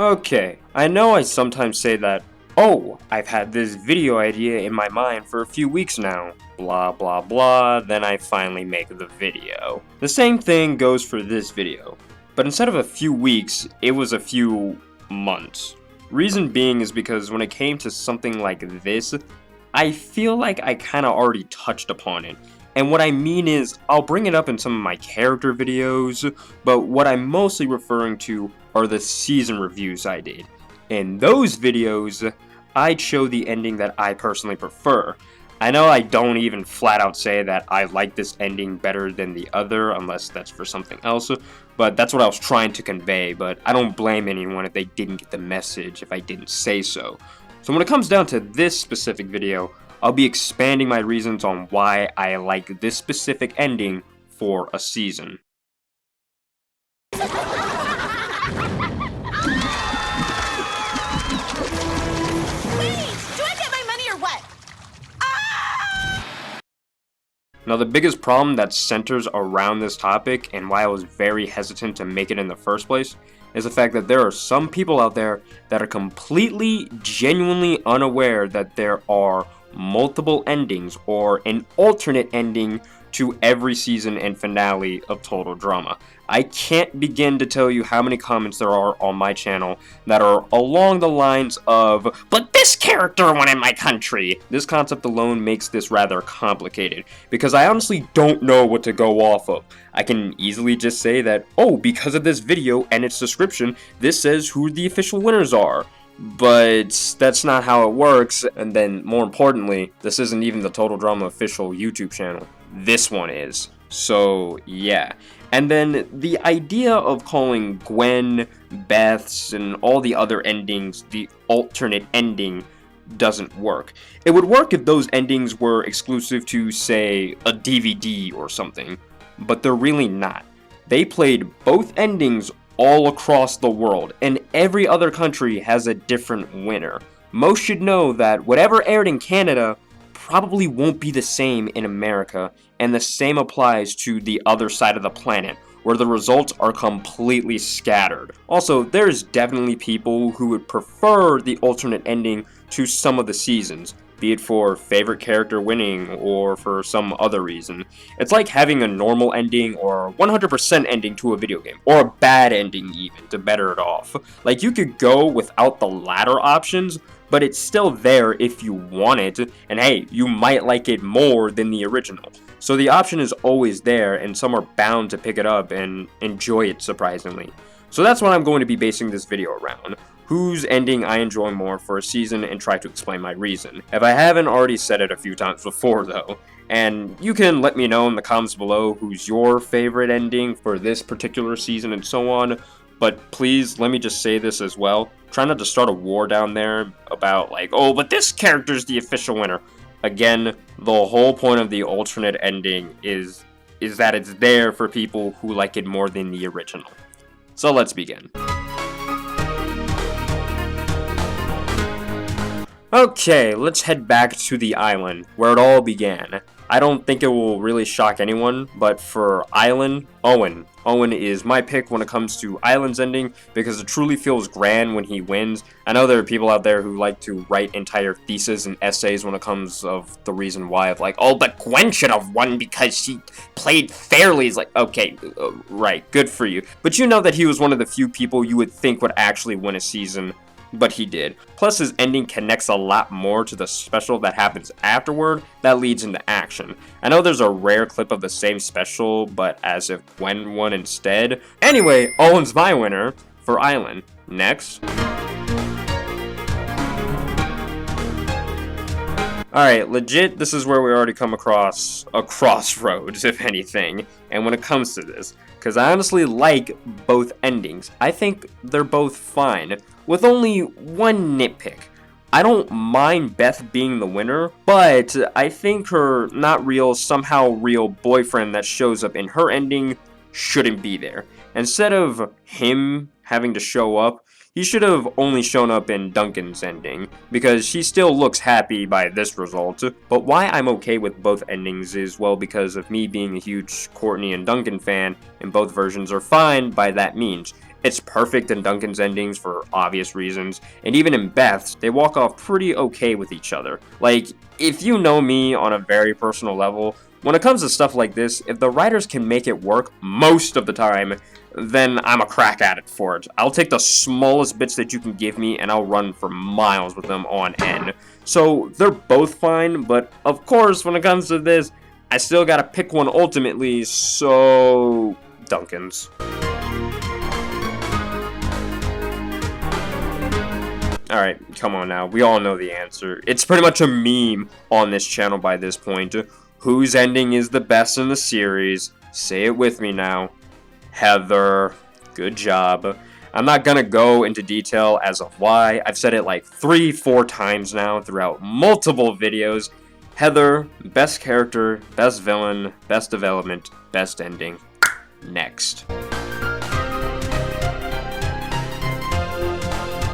Okay, I know I sometimes say that, oh, I've had this video idea in my mind for a few weeks now, blah blah blah, then I finally make the video. The same thing goes for this video, but instead of a few weeks, it was a few months. Reason being is because when it came to something like this, I feel like I kinda already touched upon it. And what I mean is, I'll bring it up in some of my character videos, but what I'm mostly referring to are the season reviews I did. In those videos, I'd show the ending that I personally prefer. I know I don't even flat out say that I like this ending better than the other, unless that's for something else, but that's what I was trying to convey, but I don't blame anyone if they didn't get the message if I didn't say so. So when it comes down to this specific video, I'll be expanding my reasons on why I like this specific ending for a season. Please, do I get my money or what? Now, the biggest problem that centers around this topic and why I was very hesitant to make it in the first place is the fact that there are some people out there that are completely, genuinely unaware that there are multiple endings or an alternate ending to every season and finale of Total Drama. I can't begin to tell you how many comments there are on my channel that are along the lines of, but this character went in my country! This concept alone makes this rather complicated, because I honestly don't know what to go off of. I can easily just say that, oh, because of this video and its description, this says who the official winners are. But that's not how it works, and then more importantly, this isn't even the Total Drama official YouTube channel. This one is. So yeah. And then the idea of calling Gwen, Beth's, and all the other endings the alternate ending doesn't work. It would work if those endings were exclusive to, say, a DVD or something, but they're really not. They played both endings all across the world, and every other country has a different winner. Most should know that whatever aired in Canada probably won't be the same in America, and the same applies to the other side of the planet, where the results are completely scattered. Also, there's definitely people who would prefer the alternate ending to some of the seasons, be it for favorite character winning or for some other reason. It's like having a normal ending or 100% ending to a video game, or a bad ending even, to better it off. Like, you could go without the latter options, but it's still there if you want it, and hey, you might like it more than the original. So the option is always there, and some are bound to pick it up and enjoy it surprisingly. So that's what I'm going to be basing this video around. Whose ending I enjoy more for a season, and try to explain my reason. If I haven't already said it a few times before though, and you can let me know in the comments below who's your favorite ending for this particular season and so on, but please let me just say this as well. Try not to start a war down there about like, oh, but this character's the official winner. Again, the whole point of the alternate ending is that it's there for people who like it more than the original. So let's begin. Okay, let's head back to the island, where it all began. I don't think it will really shock anyone, but for Island, Owen. Owen is my pick when it comes to Island's ending, because it truly feels grand when he wins. I know there are people out there who like to write entire theses and essays when it comes of the reason why, of like, oh, but Gwen should have won because she played fairly. It's like, okay, right, good for you. But you know that he was one of the few people you would think would actually win a season, but he did. Plus, his ending connects a lot more to the special that happens afterward that leads into action. I know there's a rare clip of the same special, but as if Gwen won instead. Anyway, Owen's my winner for Island. Next. Alright, legit, this is where we already come across a crossroads, if anything, and when it comes to this, because I honestly like both endings. I think they're both fine, with only one nitpick. I don't mind Beth being the winner, but I think her not real, somehow real boyfriend that shows up in her ending shouldn't be there. Instead of him having to show up, he should have only shown up in Duncan's ending, because she still looks happy by this result. But why I'm okay with both endings is, well, because of me being a huge Courtney and Duncan fan, and both versions are fine by that means. It's perfect in Duncan's endings for obvious reasons, and even in Beth's, they walk off pretty okay with each other. Like, if you know me on a very personal level, when it comes to stuff like this, if the writers can make it work most of the time, then I'm a crack at it for it. I'll take the smallest bits that you can give me, and I'll run for miles with them on end. So, they're both fine, but of course, when it comes to this, I still gotta pick one ultimately, so Duncan's. Alright, come on now. We all know the answer. It's pretty much a meme on this channel by this point. Whose ending is the best in the series? Say it with me now. Heather. Good job. I'm not gonna go into detail as of why. I've said it like 3-4 times now throughout multiple videos. Heather, best character, best villain, best development, best ending. Next.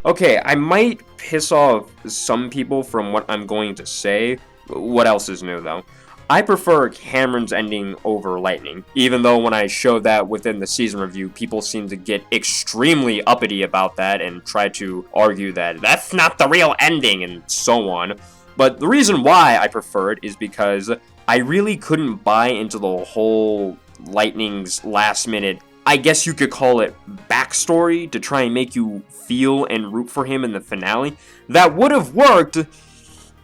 Okay, I might piss off some people from what I'm going to say. What else is new, though? I prefer Cameron's ending over Lightning, even though when I showed that within the season review, people seem to get extremely uppity about that and try to argue that that's not the real ending and so on. But the reason why I prefer it is because I really couldn't buy into the whole Lightning's last minute, I guess you could call it backstory, to try and make you feel and root for him in the finale. That would have worked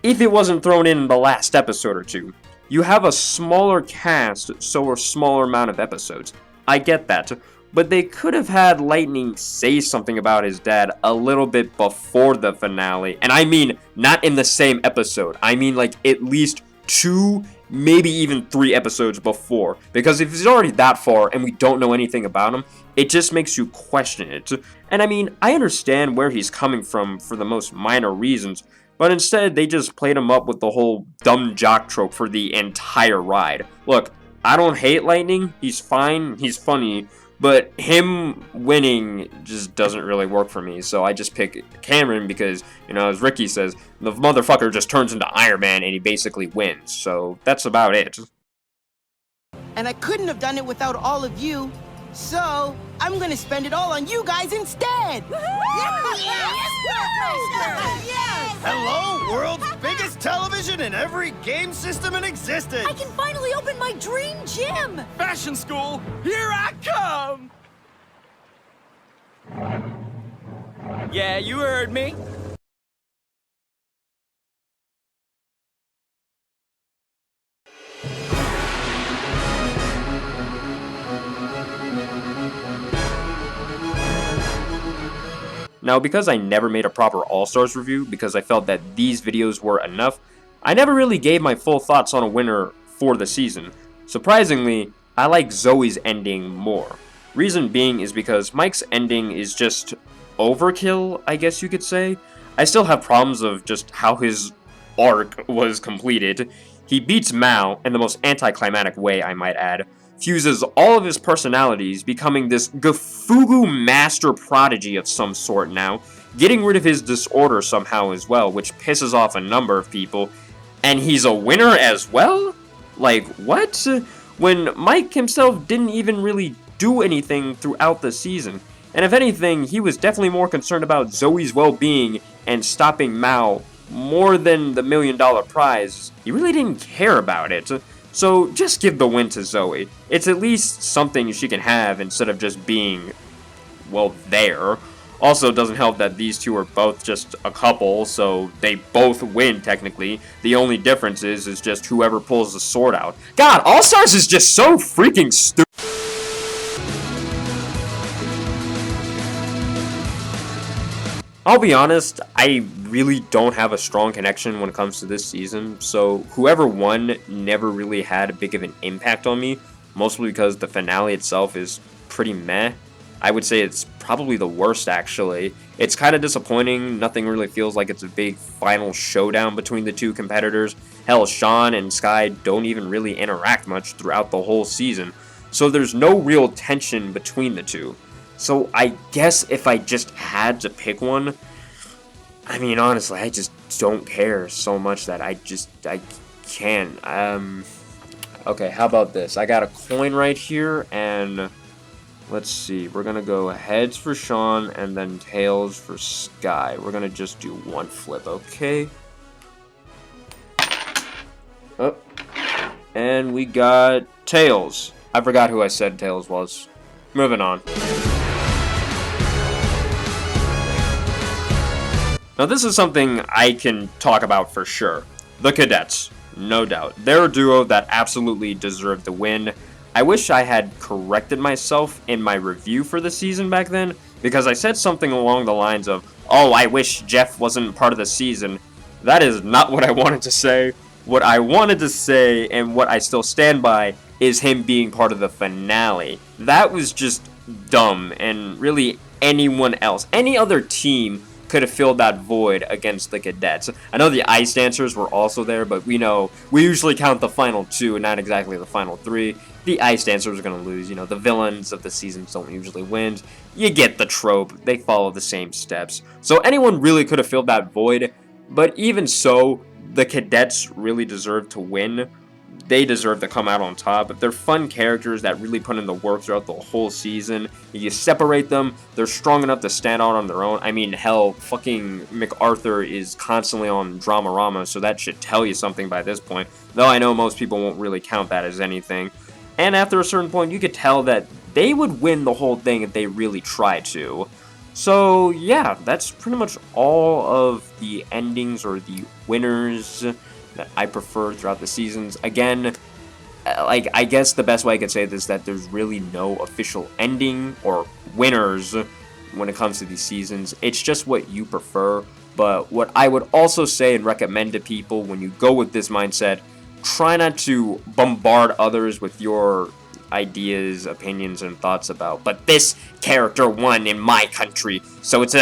if it wasn't thrown in the last episode or two. You have a smaller cast, so a smaller amount of episodes. I get that. But they could have had Lightning say something about his dad a little bit before the finale. And I mean, not in the same episode. I mean, like, at least 2, maybe even 3 episodes before. Because if he's already that far and we don't know anything about him, it just makes you question it. And I mean, I understand where he's coming from for the most minor reasons, but instead they just played him up with the whole dumb jock trope for the entire ride. Look, I don't hate Lightning. He's fine. He's funny. But him winning just doesn't really work for me, so I just pick Cameron because, you know, as Ricky says, the motherfucker just turns into Iron Man and he basically wins, so that's about it. And I couldn't have done it without all of you, so I'm gonna spend it all on you guys instead! Hello, world's biggest television and every game system in existence! I can finally open my dream gym! Fashion school, here I come! Yeah, you heard me. Now, because I never made a proper All-Stars review, because I felt that these videos were enough, I never really gave my full thoughts on a winner for the season. Surprisingly, I like Zoe's ending more. Reason being is because Mike's ending is just overkill, I guess you could say. I still have problems of just how his arc was completed. He beats Mao in the most anticlimactic way, I might add, fuses all of his personalities, becoming this Gafugu master prodigy of some sort now, getting rid of his disorder somehow as well, which pisses off a number of people, and he's a winner as well? Like, what? When Mike himself didn't even really do anything throughout the season, and if anything, he was definitely more concerned about Zoe's well-being and stopping Mao more than the $1 million prize. He really didn't care about it. So just give the win to Zoe. It's at least something she can have instead of just being, well, there. Also, it doesn't help that these two are both just a couple, so they both win, technically. The only difference is just whoever pulls the sword out. God, All-Stars is just so freaking stupid. I'll be honest, I really don't have a strong connection when it comes to this season, so whoever won never really had a big of an impact on me, mostly because the finale itself is pretty meh. I would say it's probably the worst, actually. It's kind of disappointing. Nothing really feels like it's a big final showdown between the two competitors. Hell, Sean and Sky don't even really interact much throughout the whole season, so there's no real tension between the two. So I guess if I just had to pick one, I mean, honestly, I just don't care so much that I can't. Okay, how about this? I got a coin right here, and Let's see. We're going to go heads for Sean and then tails for Sky. We're going to just do one flip, okay? Oh. And we got tails. I forgot who I said tails was. Moving on. Now this is something I can talk about for sure. The Cadets, no doubt. They're a duo that absolutely deserved the win. I wish I had corrected myself in my review for the season back then, because I said something along the lines of, oh, I wish Jeff wasn't part of the season. That is not what I wanted to say. What I wanted to say, and what I still stand by, is him being part of the finale. That was just dumb, and really anyone else, any other team could have filled that void against the Cadets. I know the Ice Dancers were also there, but we know we usually count the final two and not exactly the final three. The Ice Dancers are going to lose. You know, the villains of the seasons don't usually win. You get the trope. They follow the same steps. So anyone really could have filled that void, but even so, the Cadets really deserve to win. They deserve to come out on top. They're fun characters that really put in the work throughout the whole season. You separate them, they're strong enough to stand out on their own. I mean, hell, fucking MacArthur is constantly on Dramarama, so that should tell you something by this point. Though I know most people won't really count that as anything. And after a certain point, you could tell that they would win the whole thing if they really tried to. So, yeah, that's pretty much all of the endings or the winners that I prefer throughout the seasons. Again, like, I guess the best way I could say this is that there's really no official ending or winners when it comes to these seasons. It's just what you prefer. But what I would also say and recommend to people when you go with this mindset, try not to bombard others with your ideas, opinions, and thoughts about, but this character won in my country, so it's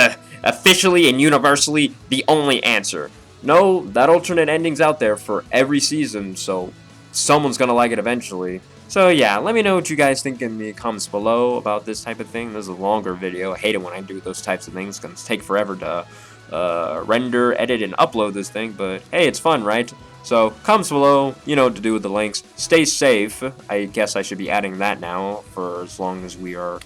officially and universally the only answer. No, that alternate ending's out there for every season, so someone's gonna like it eventually. So yeah, let me know what you guys think in the comments below about this type of thing. This is a longer video. I hate it when I do those types of things, because it's take forever to render, edit, and upload this thing, but hey, it's fun, right? So, comments below, you know what to do with the links. Stay safe. I guess I should be adding that now for as long as we are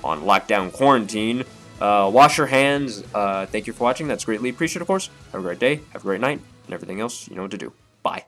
on lockdown quarantine. Wash your hands. Thank you for watching. That's greatly appreciated, of course. Have a great day. Have a great night. And everything else, you know what to do. Bye.